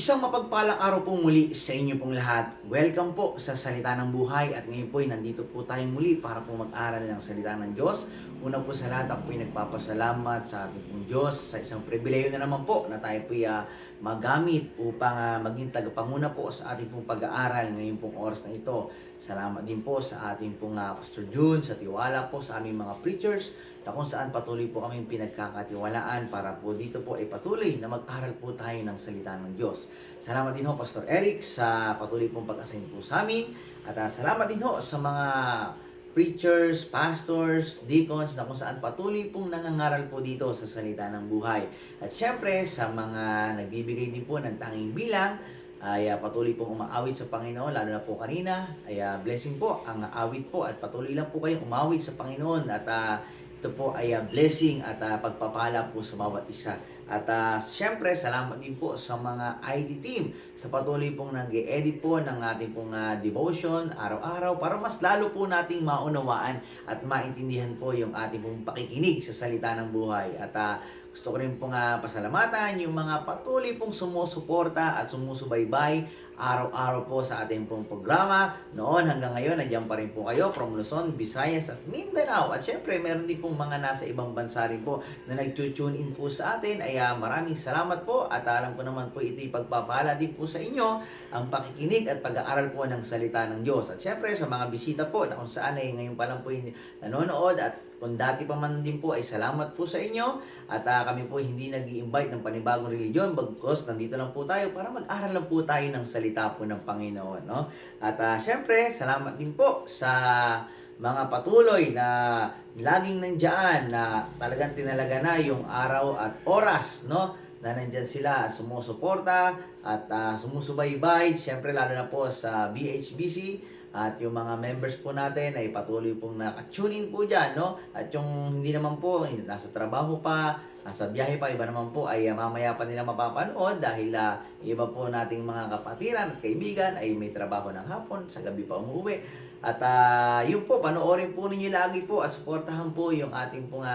Isang mapagpalang araw po muli sa inyo pong lahat. Welcome po sa Salita ng Buhay at ngayon po ay nandito po tayo muli para po mag-aral ng Salita ng Diyos. Una po sa lahat, ako po ay nagpapasalamat sa ating pong Diyos sa isang pribileyo na naman po na tayo po ay magamit upang maging tagapanguna po sa ating pong pag-aaral ngayong pong oras na ito. Salamat din po sa ating pong Pastor June, sa tiwala po sa aming mga preachers na kung saan patuloy po kaming pinagkakatiwalaan para po dito po ay patuloy na mag-aral po tayo ng salita ng Diyos. Salamat din ho Pastor Eric sa patuloy pong pag-assign po sa amin at salamat din ho sa mga preachers, pastors, deacons na kung saan patuloy pong nangangaral po dito sa salita ng buhay. At syempre sa mga nagbibigay din po ng tanging bilang ay patuloy pong umaawit sa Panginoon, lalo na po kanina ay blessing po ang awit po at patuloy lang po kayong umawit sa Panginoon at ito po ay blessing at pagpapala po sa bawat isa. At syempre, salamat din po sa mga ID team sa patuloy pong nag-edit po ng ating pong devotion araw-araw para mas lalo po nating maunawaan at maintindihan po yung ating pong pakikinig sa salita ng buhay. At gusto ko rin pong pasalamatan yung mga patuloy pong sumusuporta at sumusubaybay araw-araw po sa ating pong programa. Noon hanggang ngayon, nandiyan pa rin po kayo from Luzon, Visayas at Mindanao. At syempre, meron din pong mga nasa ibang bansa rin po na nag-tune in po sa atin. Ay maraming salamat po at alam ko naman po ito'y pagpapala din po sa inyo ang pakikinig at pag-aaral po ng salita ng Diyos. At syempre, sa mga bisita po na kung saan ay ngayon pa lang po yung nanonood at kung dati pa man din po ay salamat po sa inyo at kami po hindi nag-i-invite ng panibagong religion bagkus nandito lang po tayo para mag-aral lang po tayo ng salita po ng Panginoon, no? At syempre, salamat din po sa mga patuloy na laging nandiyan na talagang tinalaga na yung araw at oras, no? Na nandyan sila at sumusuporta at sumusubaybay, syempre lalo na po sa BHBC. At yung mga members po natin ay patuloy pong naka-tune in po dyan, no? At yung hindi naman po, nasa trabaho pa, nasa biyahe pa, iba naman po ay mamaya pa nila mapapanood dahil iba po nating mga kapatiran at kaibigan ay may trabaho ng hapon, sa gabi pa umuwi. At yun po, panoorin po ninyo lagi po at suportahan po yung ating pong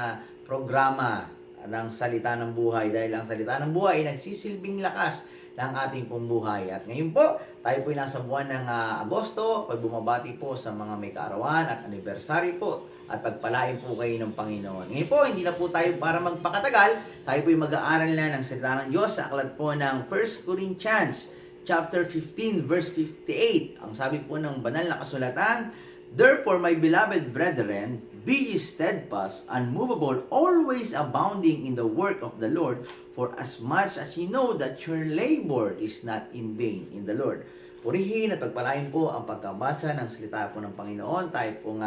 programa ng Salita ng Buhay dahil ang Salita ng Buhay ay nagsisilbing lakas ng ating pong buhay. At ngayon po, tayo po ay nasa buwan ng Agosto, pag bumabati po sa mga may kaarawan at anniversary po at pagpalain po kayo ng Panginoon. Ngayon po, hindi na po tayo para magpakatagal, tayo po ay mag-aaral na ng salita ng Diyos sa aklat po ng 1 Corinthians chapter 15 verse 58. Ang sabi po ng banal na kasulatan, "Therefore, my beloved brethren, be ye steadfast, unmovable, always abounding in the work of the Lord, for as much as ye know that your labor is not in vain in the Lord." Purihin at pagpalain po ang pagkabasa ng salita po ng Panginoon. Tayo pong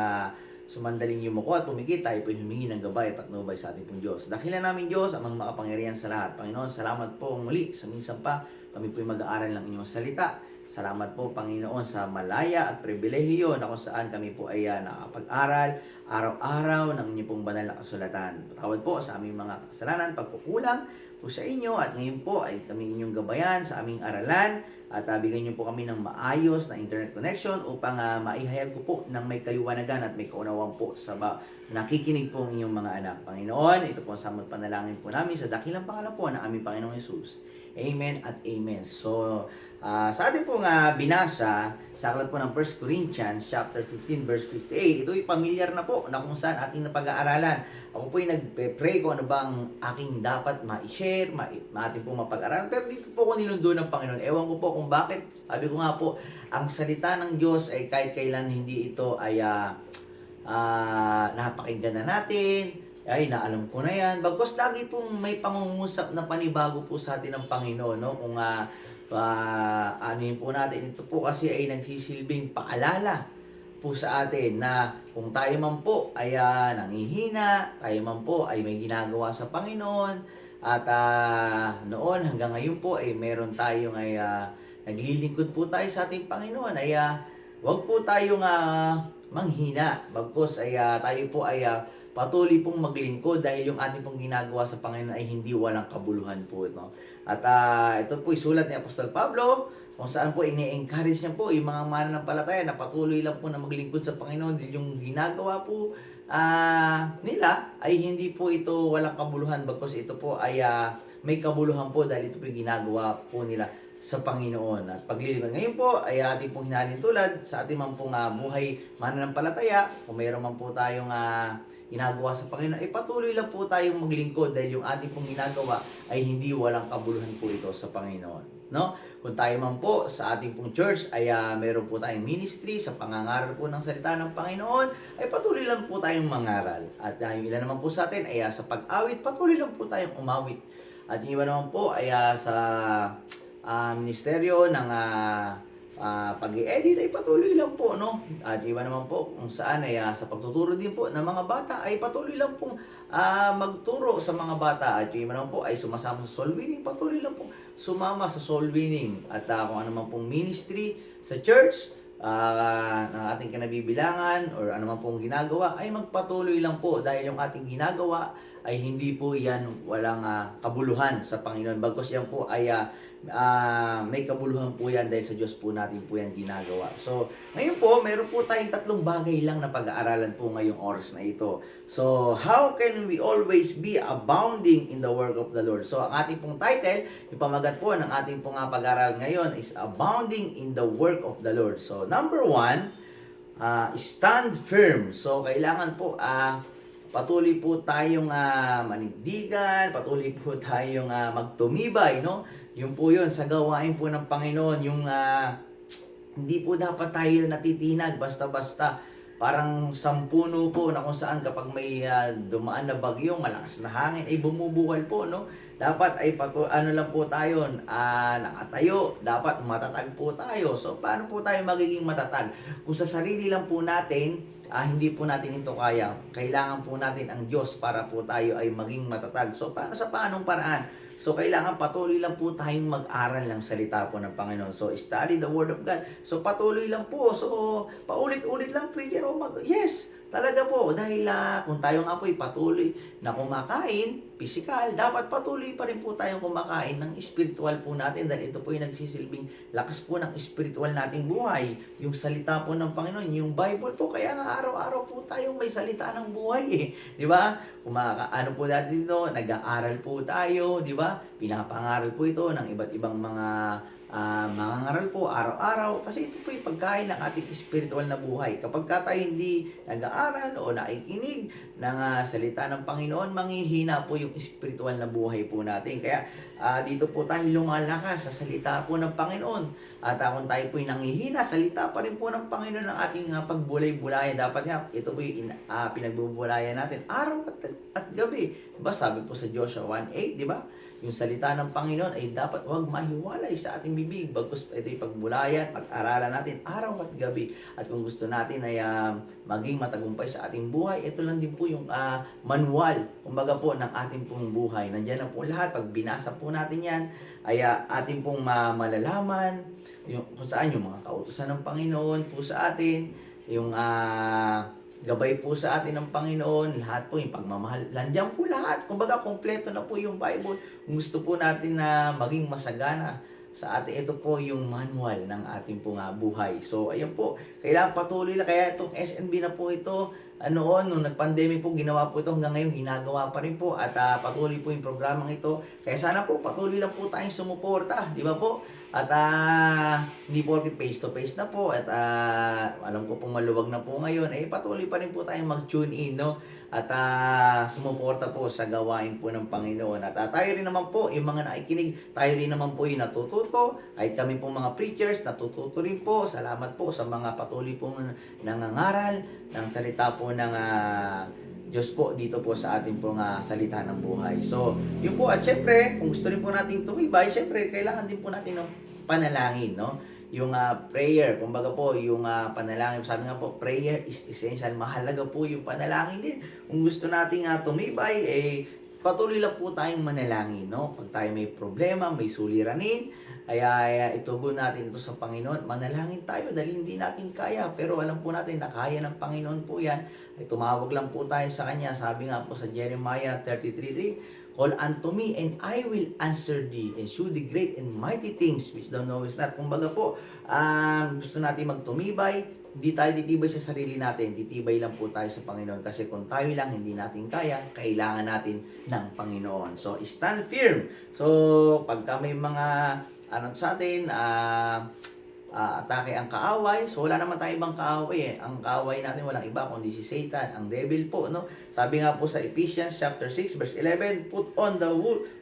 sumandaling yumuko at pumikit, tayo po humingi ng gabay at patnubay sa ating pong Diyos. Dakilan namin Diyos, amang makapangyarihan sa lahat. Panginoon, salamat po muli sa minsan pa kami po mag-aaral ng inyong salita. Salamat po Panginoon sa malaya at pribilehiyo na kung saan kami po ay nakapag-aral araw-araw ng inyong pong banal na kasulatan. Patawad po sa aming mga kasalanan, pagkukulang po sa inyo at ngayon po ay kami inyong gabayan sa aming aralan at bigyan niyo po kami ng maayos na internet connection upang maihayag ko po ng may kaliwanagan at may kaunawang po sa nakikinig po ang inyong mga anak. Panginoon, ito po ang samot panalangin po namin sa dakilang pangalan po ng aming Panginoong Hesus. Amen at amen. So, sa ating pong binasa sa aklat po ng 1 Corinthians chapter 15 verse 58, ito'y pamilyar na po na kung saan ating napag-aaralan. Ako po'y nagpe-pray kung ano bang aking dapat ma-share, ating pong mapag-aralan. Pero dito po ko nilundo ng Panginoon. Ewan ko po kung bakit. Sabi ko nga po, ang salita ng Diyos ay kahit kailan hindi ito ay napakinggan na natin. Ay, naalam ko na yan. Bagkus lagi pong may pangungusap na panibago po sa atin ng Panginoon, no? Kung ano yun po natin, ito po kasi ay nagsisilbing paalala po sa atin na kung tayo man po ay nangihina, tayo man po ay may ginagawa sa Panginoon, at noon hanggang ngayon po ay meron tayong ay naglilingkod po tayo sa ating Panginoon, ay wag po tayong manghina. Bagkus ay tayo po ay patuloy pong maglingkod dahil yung ating pong ginagawa sa Panginoon ay hindi walang kabuluhan po, no? At ito po sulat ni Apostol Pablo kung saan po ini-encourage niya po yung mga mananampalataya na patuloy lang po na maglingkod sa Panginoon dahil yung ginagawa po nila ay hindi po ito walang kabuluhan bagkus ito po ay may kabuluhan po dahil ito po yung ginagawa po nila sa Panginoon at paglilingkod. Ngayon po ay ating pong hinalin tulad sa ating man pong buhay mananampalataya. Kung mayroon man po tayong ginagawa sa Panginoon, ay patuloy lang po tayong maglingkod dahil yung ating pong ginagawa ay hindi walang kabuluhan po ito sa Panginoon. No? Kung tayo man po sa ating pong church ay mayroon po tayong ministry sa pangangaral po ng salita ng Panginoon, ay patuloy lang po tayong mangaral. At yung ilan naman po sa atin ay sa pag-awit, patuloy lang po tayong umawit. At yung iba naman po ay sa ministeryo ng pag-i-edit ay patuloy lang po, no? At iba naman po kung saan ay sa pagtuturo din po ng mga bata ay patuloy lang pong magturo sa mga bata. At yung iba naman po ay sumasama sa soul winning, patuloy lang po sumama sa soul winning. At kung ano man pong ministry sa church, ng ating kinabibilangan or ano man pong ginagawa ay magpatuloy lang po dahil yung ating ginagawa ay hindi po yan walang kabuluhan sa Panginoon. Bagkus yan po ay may kabuluhan po yan dahil sa Diyos po natin po yan ginagawa. So, ngayon po, meron po tayong 3 bagay lang na pag-aaralan po ngayong oras na ito. So, how can we always be abounding in the work of the Lord? So, ang ating pong title, yung pamagat po ng ating pong pag-aaral ngayon is Abounding in the Work of the Lord. So, number 1, stand firm. So, kailangan po patuloy po tayong manindigan, patuloy po tayong magtumibay, no? Yun po yun, sa gawain po ng Panginoon, yung hindi po dapat tayo natitinag basta-basta. Parang sampuno po na kung saan kapag may dumaan na bagyo, malakas na hangin, ay bumubuwal po, no? Dapat ay lang po tayo, nakatayo, dapat matatag po tayo. So, paano po tayo magiging matatag? Kung sa sarili lang po natin, hindi po natin ito kaya. Kailangan po natin ang Diyos para po tayo ay maging matatag. So, paanong paraan? So, kailangan patuloy lang po tayong mag-aral ng salita po ng Panginoon. So, study the Word of God. So, patuloy lang po. So, paulit-ulit lang, preacher. Yes, talaga po. Dahil kung tayo nga po ay patuloy na kumakain, physical, dapat patuloy pa rin po tayong kumakain ng spiritual po natin dahil ito po yung nagsisilbing lakas po ng spiritual nating buhay. Yung salita po ng Panginoon, yung Bible po, kaya nga araw-araw po tayong may salita ng buhay eh. Di ba? Ano po natin dito, nag-aaral po tayo, di ba? Pinapangaral po ito ng iba't ibang mga mangangaral po araw-araw kasi ito po yung pagkain ng ating spiritual na buhay. Kapag tayo hindi nag-aaral o nakikinig ng salita ng Panginoon, manghihina po yung spiritual na buhay po natin. Kaya dito po tayo lumalakas sa salita po ng Panginoon. At kung tayo po yung nanghihina, salita pa rin po ng Panginoon ng ating pagbulay-bulayan. Dapat nga, ito po yung pinagbubulayan natin araw at gabi. Diba? Sabi po sa Joshua 1:8, diba? Yung salita ng Panginoon ay dapat huwag mahiwalay sa ating bibig. Bagkus ito yung pagbulayan, pag-aralan natin araw at gabi. At kung gusto natin ay maging matagumpay sa ating buhay, ito lang din po yung manual, kumbaga po, ng ating pong buhay. Nandiyan na po lahat. Pag binasa po natin yan, ay ating pong malalaman kung saan yung mga kautusan ng Panginoon po sa atin, yung gabay po sa atin ng Panginoon, lahat po yung pagmamahal. Nandiyan po lahat. Kumbaga, kompleto na po yung Bible. Kung gusto po natin na maging masagana sa atin, ito po yung manual ng ating pong buhay. So, ayun po. Kailangan patuloy lang. Kaya itong SNB na po ito, nung nag-pandemic po, ginawa po ito hanggang ngayon, ginagawa pa rin po. At patuloy po yung programang ito. Kaya sana po, patuloy lang po tayong sumuporta. Di ba po? At hindi po face-to-face na po at alam ko pong maluwag na po ngayon, patuloy pa rin po tayong mag-tune in, no? At sumuporta po sa gawain po ng Panginoon. At tayo rin naman po, yung mga nakikinig, tayo rin naman po yung natututo. Kahit kami pong mga preachers, natututo rin po. Salamat po sa mga patuloy pong nangangaral ng salita po ng Diyos po dito po sa ating pong salita ng buhay. So, yun po. At syempre, kung gusto rin po natin tumibay, syempre, kailangan din po natin ng panalangin, no? Yung prayer, kumbaga po, yung panalangin, sabi nga po, prayer is essential. Mahalaga po yung panalangin din. Kung gusto nating tumibay, patuloy lang po tayong manalangin, no? Pag tayo may problema, may suliranin, ay itugon natin ito sa Panginoon. Manalangin tayo dahil hindi natin kaya. Pero alam po natin na kaya ng Panginoon po yan. Ay tumawag lang po tayo sa Kanya. Sabi nga po sa Jeremiah 33:3, call unto me and I will answer thee and shew thee great and mighty things which thou knowest not. Kumbaga po, gusto natin magtumibay. Hindi tayo titibay sa sarili natin. Titibay lang po tayo sa Panginoon. Kasi kung tayo lang hindi natin kaya, kailangan natin ng Panginoon. So, stand firm. So, pagka may mga ano sa atin, atake ang kaaway. So wala naman tayong ibang kaaway eh. Ang kaaway natin walang iba kundi si Satan, ang devil po, no? Sabi nga po sa Ephesians chapter 6 verse 11, put on the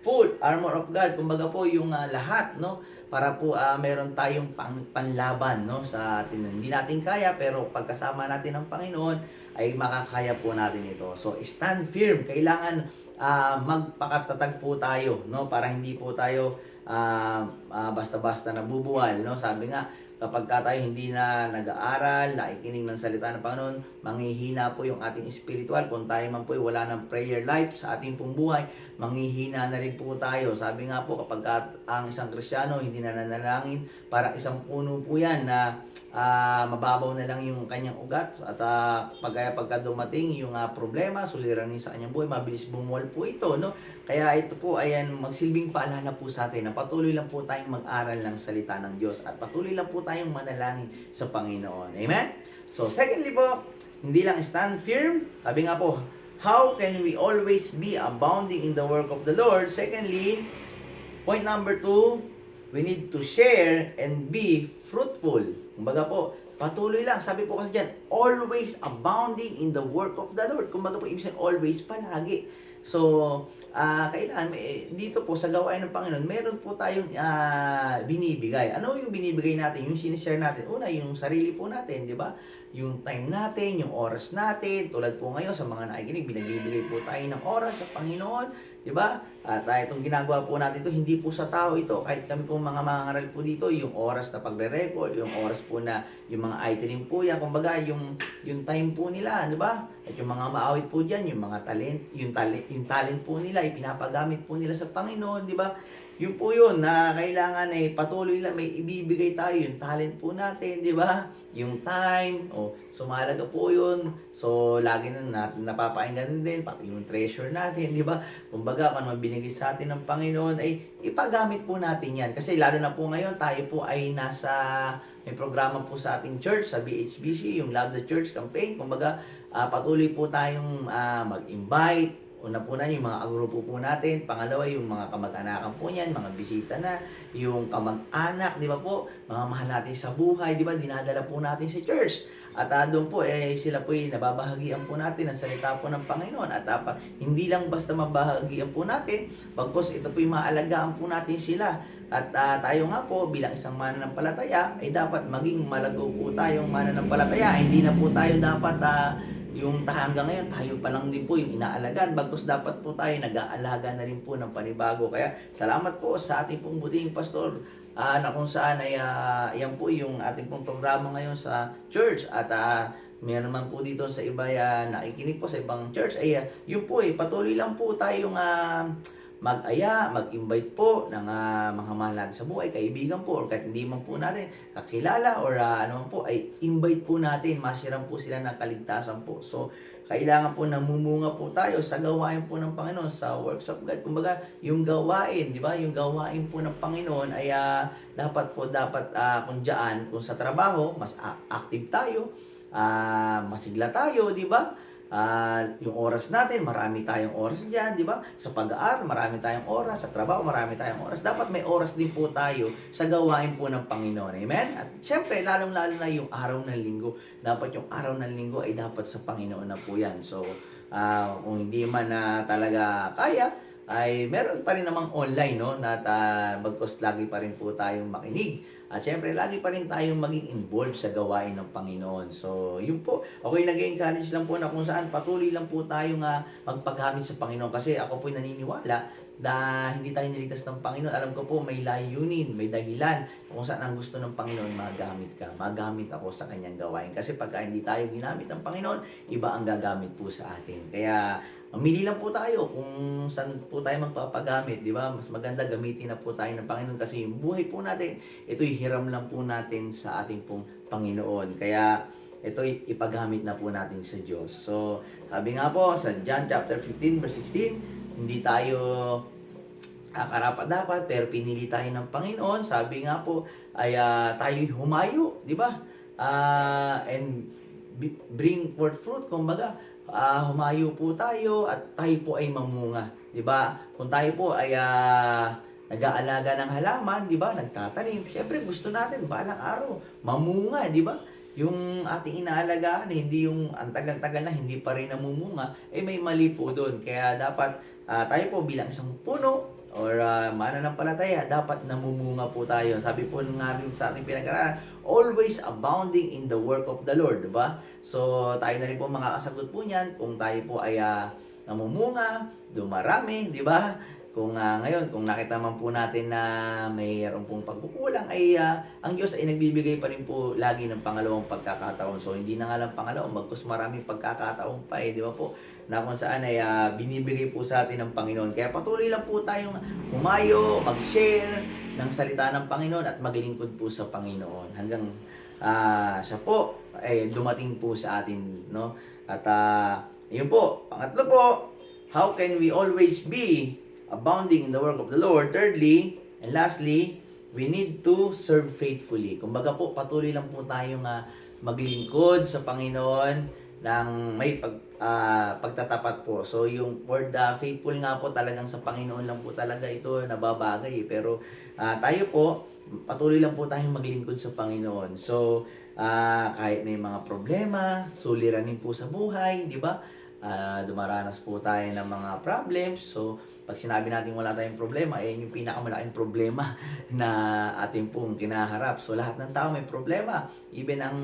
full armor of God. Kumbaga po yung lahat, no? Para po meron tayong panlaban, no, sa atin. Hindi natin kaya pero pagkasama natin ng Panginoon ay makakaya po natin ito. So stand firm. Kailangan magpakatatag po tayo, no, para hindi po tayo basta-basta nabubuwal, no? Sabi nga, kapag tayo hindi na nag-aaral, nakikinig ng salita ng Panginoon, manghihina po yung ating spiritual. Kung tayo man po wala ng prayer life sa ating pong buhay, manghihina na rin po tayo. Sabi nga po, kapag ang isang Kristiyano hindi na nanalangin, parang isang puno po yan na mababaw na lang yung kanyang ugat. At pagka dumating yung problema, suliranin sa kanyang buhay, mabilis bumuwal po ito, no? Kaya ito po, ayan, magsilbing paalala po sa atin na patuloy lang po tayong mag-aral ng salita ng Diyos at patuloy lang po tayong manalangin sa Panginoon. Amen? So, secondly po, hindi lang stand firm. Sabi nga po, how can we always be abounding in the work of the Lord? Secondly, point number 2, we need to share and be fruitful. Kumbaga po, patuloy lang. Sabi po kasi dyan, always abounding in the work of the Lord. Kumbaga po, ibig sabihin, always, palagi. So, kailangan, dito po sa gawain ng Panginoon, meron po tayong binibigay. Ano yung binibigay natin? Yung sinishare natin. Una, yung sarili po natin, di ba? Yung time natin, yung oras natin. Tulad po ngayon sa mga nakikinig, binagbibigay po tayo ng oras sa Panginoon, di ba? At itong ginagawa po natin ito, hindi po sa tao ito. Kahit kami po mga mangangaral po dito, yung oras na pagre-record, yung oras po na yung mga item po yan, kumbaga yung time po nila, di ba? At yung mga maawit po diyan, yung mga talent po nila, ipinapagamit po nila sa Panginoon, di ba? Yun po yun na kailangan ay patuloy lang may ibibigay tayo, yung talent po natin, di ba? Yung time, sumalaga po yun. So, lagi na natin napapakinggan din, pati yung treasure natin, di ba? Kumbaga, kung ano binigay sa atin ng Panginoon, ay ipagamit po natin yan. Kasi lalo na po ngayon, tayo po ay may programa po sa ating church, sa BHBC, yung Love the Church campaign. Kumbaga, patuloy po tayong mag-invite. Una po na yung mga agrupo po natin. Pangalawa, yung mga kamag-anakan po niyan, mga bisita na, yung kamag-anak, di ba po? Mga mahal natin sa buhay, di ba? Dinadala po natin sa church. At doon po, sila po nababahagian po natin ang salita po ng Panginoon. At hindi lang basta mabahagian po natin, bagkus ito po yung maalagaan po natin sila. At tayo nga po, bilang isang mananampalataya, ay dapat maging malagaw po tayong mananampalataya. Hindi na po tayo dapat yung hanggang ngayon, tayo pa lang din po yung inaalagaan. Bagkus dapat po tayo nag-aalaga na rin po ng panibago. Kaya salamat po sa ating pong buting pastor na kung saan ay yan po yung ating pong programa ngayon sa church. At meron naman po dito sa iba nakikinig po sa ibang church. Yun po patuloy lang po tayong mag-invite po ng mga mahal natin sa buhay, kaibigan po, or kahit hindi man po natin kakilala or ano man po, ay invite po natin, masiran po sila ng kaligtasan po. So, kailangan po namumunga po tayo sa gawain po ng Panginoon, sa works of God. Kumbaga, yung gawain, di ba? Yung gawain po ng Panginoon ay dapat kung dyan, kung sa trabaho, mas active tayo, masigla tayo, di ba? Yung oras natin, marami tayong oras diyan, di ba? Sa pag-aaral, marami tayong oras. Sa trabaho, marami tayong oras. Dapat may oras din po tayo sa gawain po ng Panginoon. Amen? At syempre, lalong-lalo na yung araw ng linggo. Dapat yung araw ng linggo ay dapat sa Panginoon na po yan. So, kung hindi man talaga kaya, ay meron pa rin namang online, no? Na bagkus lagi pa rin po tayong makinig. At syempre, lagi pa rin tayong maging involved sa gawain ng Panginoon. So, yun po. Okay, nag-encourage lang po na kung saan patuloy lang po tayong magpaghamit sa Panginoon. Kasi ako po'y naniniwala na hindi tayo niligtas ng Panginoon. Alam ko po, may layunin, may dahilan kung saan ang gusto ng Panginoon, magamit ka. Magamit ako sa kanyang gawain. Kasi pagka hindi tayo ginamit ng Panginoon, iba ang gagamit po sa atin. Kaya, mamili lang po tayo kung saan po tayo magpapagamit, di ba? Mas maganda gamitin na po tayo ng Panginoon kasi yung buhay po natin, ito'y hiram lang po natin sa ating pong Panginoon. Kaya ito'y ipagamit na po natin sa Diyos. So, sabi nga po sa John chapter 15 verse 16, hindi tayo karapat-dapat pero pinili tayo ng Panginoon. Sabi nga po ay tayo'y humayo, di ba? And bring forth fruit, kumbaga humayo po tayo at tayo po ay mamunga, 'di ba? Kung tayo po ay nag-aalaga ng halaman, di ba? Nagtatanim. Siyempre, gusto natin balang araw mamunga, di ba? Yung ating inaalagaan, hindi yung ang tagal-tagal na hindi pa rin namumunga, may mali po doon. Kaya dapat tayo po bilang isang puno or mananampalataya, dapat namumunga po tayo. Sabi po nga rin sa ating pinag-aralan, always abounding in the work of the Lord, di ba? So, tayo na rin po makakasagot po niyan kung tayo po ay namumunga, dumarami, di ba? Kung ngayon, kung nakita man po natin na mayroon pong pagkukulang, ang Diyos ay nagbibigay pa rin po lagi ng pangalawang pagkakataon. So, hindi na nga lang pangalawang, bagkus maraming pagkakataon pa di ba po? Na kung saan ay binibigay po sa atin ng Panginoon. Kaya patuloy lang po tayong humayo, mag-share ng salita ng Panginoon at maglingkod po sa Panginoon. Hanggang siya po ay dumating po sa atin, no? At yun po, pangatlo po, how can we always be abounding in the work of the Lord? Thirdly, and lastly, we need to serve faithfully. Kumbaga po, patuloy lang po tayong maglingkod sa Panginoon ng may pagtatapat po. So, yung word faithful nga po talagang sa Panginoon lang po talaga ito nababagay. Pero tayo po, patuloy lang po tayong maglingkod sa Panginoon. So, kahit may mga problema, suliranin po sa buhay, di ba? Dumaranas po tayo ng mga problems. So, pag sinabi natin wala tayong problema, yung pinakamalaking problema na ating pong kinaharap. So, lahat ng tao may problema. Even ang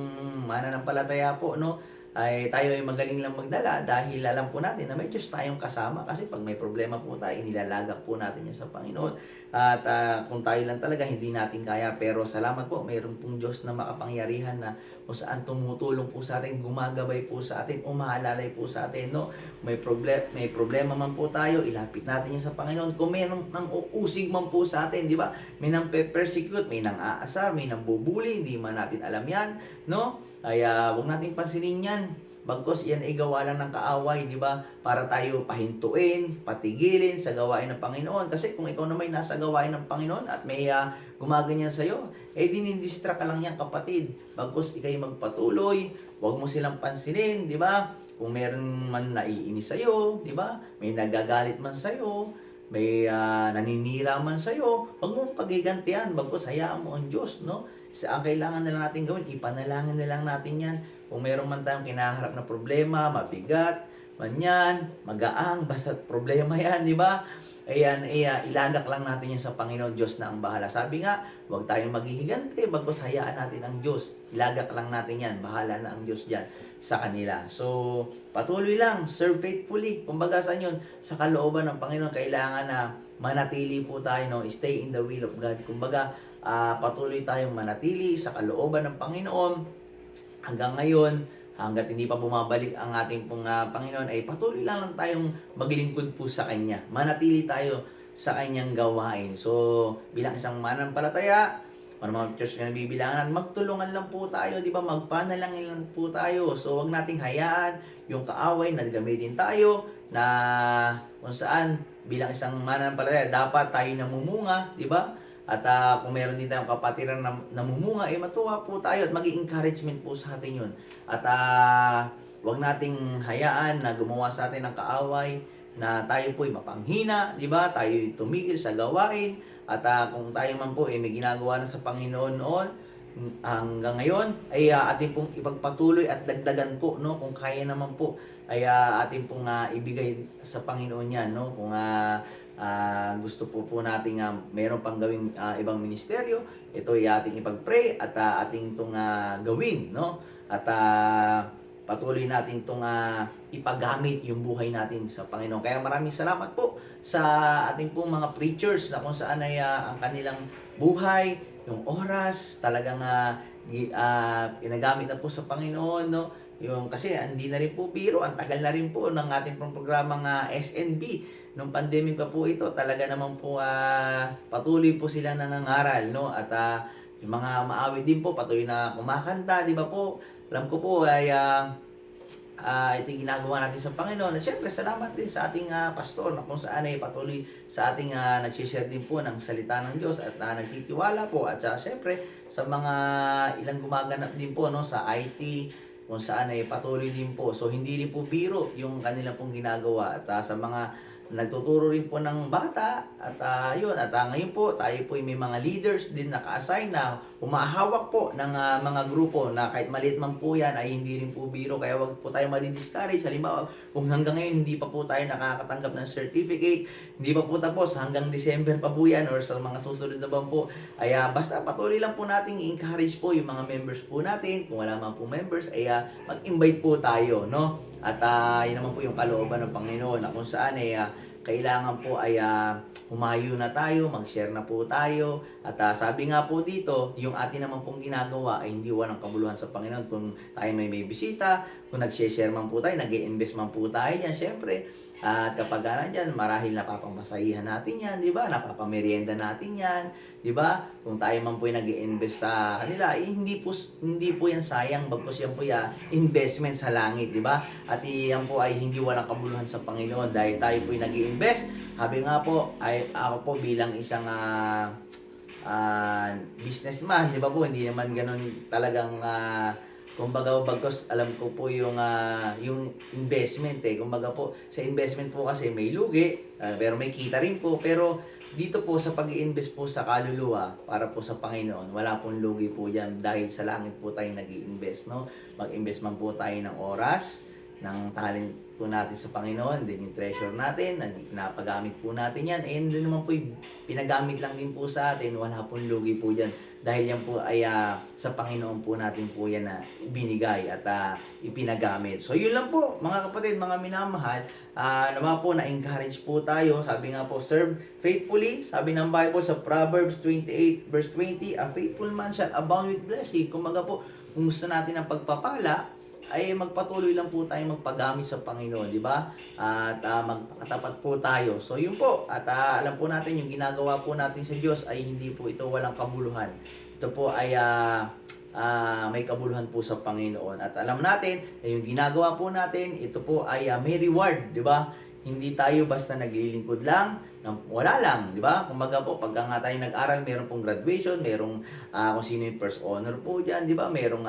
mananampalataya po, no? Ay tayo ay magaling lang magdala dahil alam po natin na may Diyos tayong kasama. Kasi pag may problema po tayo, inilalagak po natin yan sa Panginoon. At kung tayo lang talaga, hindi natin kaya. Pero salamat po, mayroon pong Diyos na makapangyarihan na kung saan tumutulong po sa atin, gumagabay po sa atin, umaalalay po sa atin, no? May problema man po tayo, ilapit natin yan sa Panginoon. Kung may nang uusig man po sa atin, di ba? May nang persecute, may nang aasar, may nang bubuli, hindi man natin alam yan, no? Ay huwag nating pansinin yan. Bagkus yan ay gawa lang ng kaaway, di ba? Para tayo pahintuin, patigilin sa gawain ng Panginoon. Kasi kung ikaw naman nasa gawain ng Panginoon at may gumaganyan sa'yo, dinidistract ka lang yan, kapatid. Bagkus ikay magpatuloy, huwag mo silang pansinin, di ba? Kung meron man naiinis sa'yo, di ba? May nagagalit man sa'yo, may naninira man sa'yo, huwag mo pagigantihan, bagkus hayaan mo ang Diyos, no? Ang kailangan na lang natin gawin, ipanalangin na lang natin yan. Kung meron man tayong kinaharap na problema, mabigat, man yan, magaang, basta problema yan, di ba? Ayan, ilagak lang natin yan sa Panginoon, Diyos na ang bahala. Sabi nga, huwag tayong maghihigante, bagkus hayaan natin ang Diyos. Ilagak lang natin yan, bahala na ang Diyos dyan sa kanila. So, patuloy lang, serve faithfully. Kumbaga sa yun, sa kalooban ng Panginoon, kailangan na manatili po tayo, no? Stay in the will of God. Kumbaga, patuloy tayong manatili sa kalooban ng Panginoon hanggang ngayon, hanggat hindi pa bumabalik ang ating pong Panginoon, ay patuloy lang tayong maglingkod po sa Kanya. Manatili tayo sa Kanyang gawain. So, bilang isang mananampalataya, mga church na nabibilangan, magtulungan lang po tayo, di ba? Magpanalangin lang po tayo. So, wag nating hayaan yung kaaway na gamitin tayo na kung saan bilang isang mananampalataya, dapat tayo namumunga, di ba? At kung meron din tayong kapatiran na namumunga, matuwa po tayo at maging encouragement po sa atin yun. At wag nating hayaan na gumawa sa atin ng kaaway na tayo po'y mapanghina, di ba? Tayo tumigil sa gawain. At kung tayo man po may ginagawa na sa Panginoon noon, hanggang ngayon ay ating pong ipagpatuloy at dagdagan po, no? Kung kaya naman po ay ating pong ibigay sa Panginoon yan, no? Kung gusto po nating meron pang gawing ibang ministeryo, ito ay ating ipag-pray at ating itong gawin, no? At patuloy natin itong ipagamit yung buhay natin sa Panginoon. Kaya maraming salamat po sa ating pong mga preachers na kung saan ay ang kanilang buhay, yung oras, talagang ginagamit na po sa Panginoon, no? Yung kasi hindi na rin po biro, ang tagal na rin po ng ating programang SNB. Nung pandemic pa po ito, talaga naman po patuloy po sila nangangaral, no? At yung mga maawit din po, patuloy na kumakanta, di ba po? Alam ko po ay ito yung ginagawa natin sa Panginoon. At syempre, salamat din sa ating pastor na kung saan ay patuloy sa ating nagsishare din po ng salita ng Diyos at nagtitiwala po. At syempre, sa mga ilang gumaganap din po, no, sa IT, kung saan ay patuloy din po. So, hindi rin po biro yung kanila pong ginagawa. At sa mga nagtuturo rin po ng bata at ngayon po tayo po may mga leaders din naka-assign na humahawak po ng mga grupo na kahit maliit man po yan ay hindi rin po biro, kaya wag po tayo madi-discourage. Halimbawa, kung hanggang ngayon hindi pa po tayo nakakatanggap ng certificate, hindi pa po tapos, hanggang December pa po yan or sa mga susunod na buwan po, ay basta patuloy lang po nating i-encourage po yung mga members po natin. Kung wala man po members ay mag-invite po tayo, no? At yun naman po yung kalooban ng Panginoon na kung saan ay kailangan po ay humayo na tayo, mag-share na po tayo. At sabi nga po dito, yung atin naman pong ginagawa ay hindi walang kabuluhan sa Panginoon. Kung tayo may bisita, kung nag-share man po tayo, nag-i-invest man po tayo yan, syempre. At kapag nandyan, marahil napapamasahihan natin yan, di ba? Napapamerienda natin yan, di ba? Kung tayo man po ay nag-i-invest sa kanila, hindi po yan sayang, bagkus yan po investment sa langit, di ba? At yan po ay hindi walang kabuluhan sa Panginoon dahil tayo po ay nag-i-invest. Sabi nga po, ay ako po bilang isang businessman, di ba po? Hindi naman ganun talagang kumbaga bagkus alam ko po yung investment kumbaga po sa investment po kasi may lugi pero may kita rin po, pero dito po sa pag-i-invest po sa kaluluwa para po sa Panginoon wala pong lugi po diyan dahil sa langit po tayo nag-i-invest, no? Mag-invest man po tayo ng oras, ng talent po natin sa Panginoon, din yung treasure natin, pinapagamit po natin yan, and din naman po pinagamit lang din po sa atin, wala pong lugi po dyan. Dahil yan po ay sa Panginoon po natin po yan na binigay at ipinagamit. So yun lang po mga kapatid, mga minamahal, naman po na-encourage po tayo. Sabi nga po, serve faithfully. Sabi ng Bible sa Proverbs 28 verse 20, a faithful man shall abound with blessing. Kumaga po, kung gusto natin ng pagpapala, ay magpatuloy lang po tayo magpagamit sa Panginoon, di ba? At magpakatapat po tayo. So yun po, at alam po natin yung ginagawa po natin sa Diyos ay hindi po ito walang kabuluhan. Ito po ay may kabuluhan po sa Panginoon. At alam natin na yung ginagawa po natin, ito po ay may reward, di ba? Hindi tayo basta naglilingkod lang, wala lang, di ba? Kumbaga po, pagka nga tayo nag-aral, meron pong graduation, merong kung sino yung first honor po dyan, di ba? Merong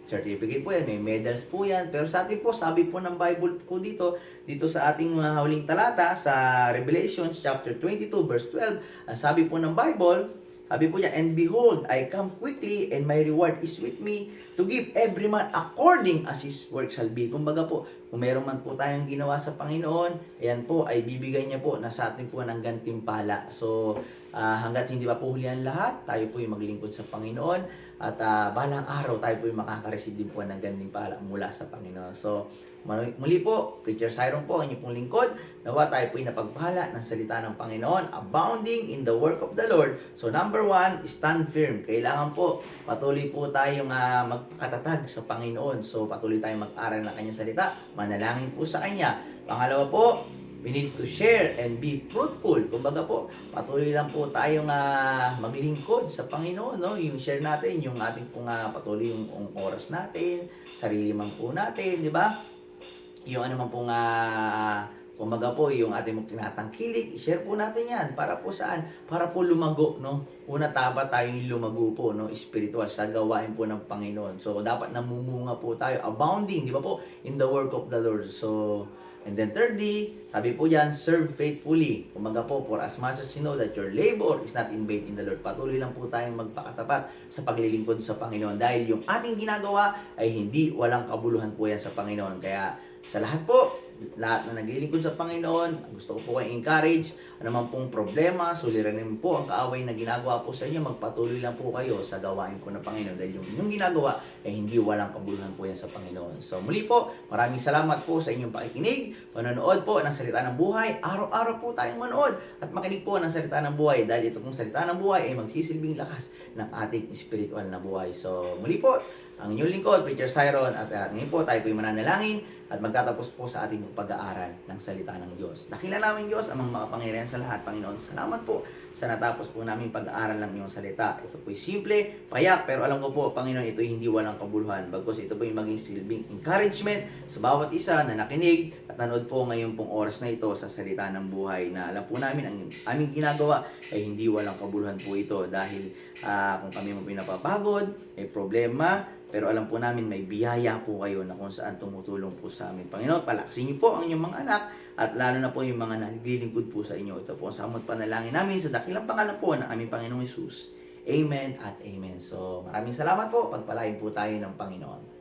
certificate po yan, may medals po yan. Pero sa atin po, sabi po ng Bible po dito sa ating huling talata, sa Revelations chapter 22 verse 12, ang sabi po ng Bible, sabi po niya, and behold, I come quickly, and my reward is with me, to give every man according as his work shall be. Kumbaga po, kung meron man po tayong ginawa sa Panginoon, ayan po, ay bibigay niya po na sa atin po ng gantimpala. So, hanggat hindi pa po hulihan lahat, tayo po yung maglingkod sa Panginoon, at balang araw, tayo po yung makaka-receive din po ng gantimpala mula sa Panginoon. So, muli po, Preacher Siron po, ang inyong pong lingkod. Nawa tayo po ay napagpala ng salita ng Panginoon, abounding in the work of the Lord. So number 1, stand firm. Kailangan po, patuloy po tayong magpakatatag sa Panginoon. So patuloy tayong mag-aral ng kanyang salita, manalangin po sa kanya. Pangalawa po, we need to share and be fruitful. Kumbaga po, patuloy lang po tayong maglingkod sa Panginoon, no? Yung share natin, yung ating pong patuloy yung oras natin, sarili man po natin, di ba? Yung ano man pong kumbaga po, yung ating mong tinatangkilik, share po natin yan. Para po saan? Para po lumago, no? Una, dapat tayong lumago po, no? Spiritual, sa gawain po ng Panginoon. So, dapat namumunga po tayo, abounding, di ba po? In the work of the Lord. So, and then thirdly, sabi po dyan, serve faithfully. Kumbaga po, for as much as you know that your labor is not in vain in the Lord. Patuloy lang po tayong magpakatapat sa paglilingkod sa Panginoon. Dahil yung ating ginagawa ay hindi walang kabuluhan po yan sa Panginoon. Kaya, sa lahat po, lahat na naglilingkod sa Panginoon, gusto ko po kayo encourage, ano man pong problema, suliranin po ang kaaway na ginagawa po sa inyo, magpatuloy lang po kayo sa gawain po ng Panginoon dahil yung ginagawa ay hindi walang kabuluhan po yan sa Panginoon. So muli po, maraming salamat po sa inyong pakikinig, panonood po ng Salita ng Buhay. Araw-araw po tayong manood at makinig po ng Salita ng Buhay dahil ito pong Salita ng Buhay ay magsisilbing lakas ng ating spiritual na buhay. So muli po, ang inyong lingkod, Preacher Siron, at ngayon po tayo po yung mananalangin at magtatapos po sa ating pag-aaral ng salita ng Diyos. Dakila namin Diyos, amang makapangyarihan sa lahat, Panginoon. Salamat po sa natapos po namin pag-aaral ng iyong salita. Ito po'y simple, payak, pero alam ko po, Panginoon, ito'y hindi walang kabuluhan. Bagkus ito po'y maging silbing encouragement sa bawat isa na nakinig at nanood po ngayon pong oras na ito sa salita ng buhay, na alam po namin ang aming ginagawa ay hindi walang kabuluhan po ito dahil kung kami mo pinapapagod, may problema, Pero alam po namin may biyaya po kayo na kung saan tumutulong po sa amin. Panginoon, palaksin niyo po ang inyong mga anak at lalo na po yung mga naglilingkod po sa inyo. Ito po ang samot panalangin namin sa dakilang pangalan po ng aming Panginoong Hesus. Amen at amen. So maraming salamat po. Pagpalain po tayo ng Panginoon.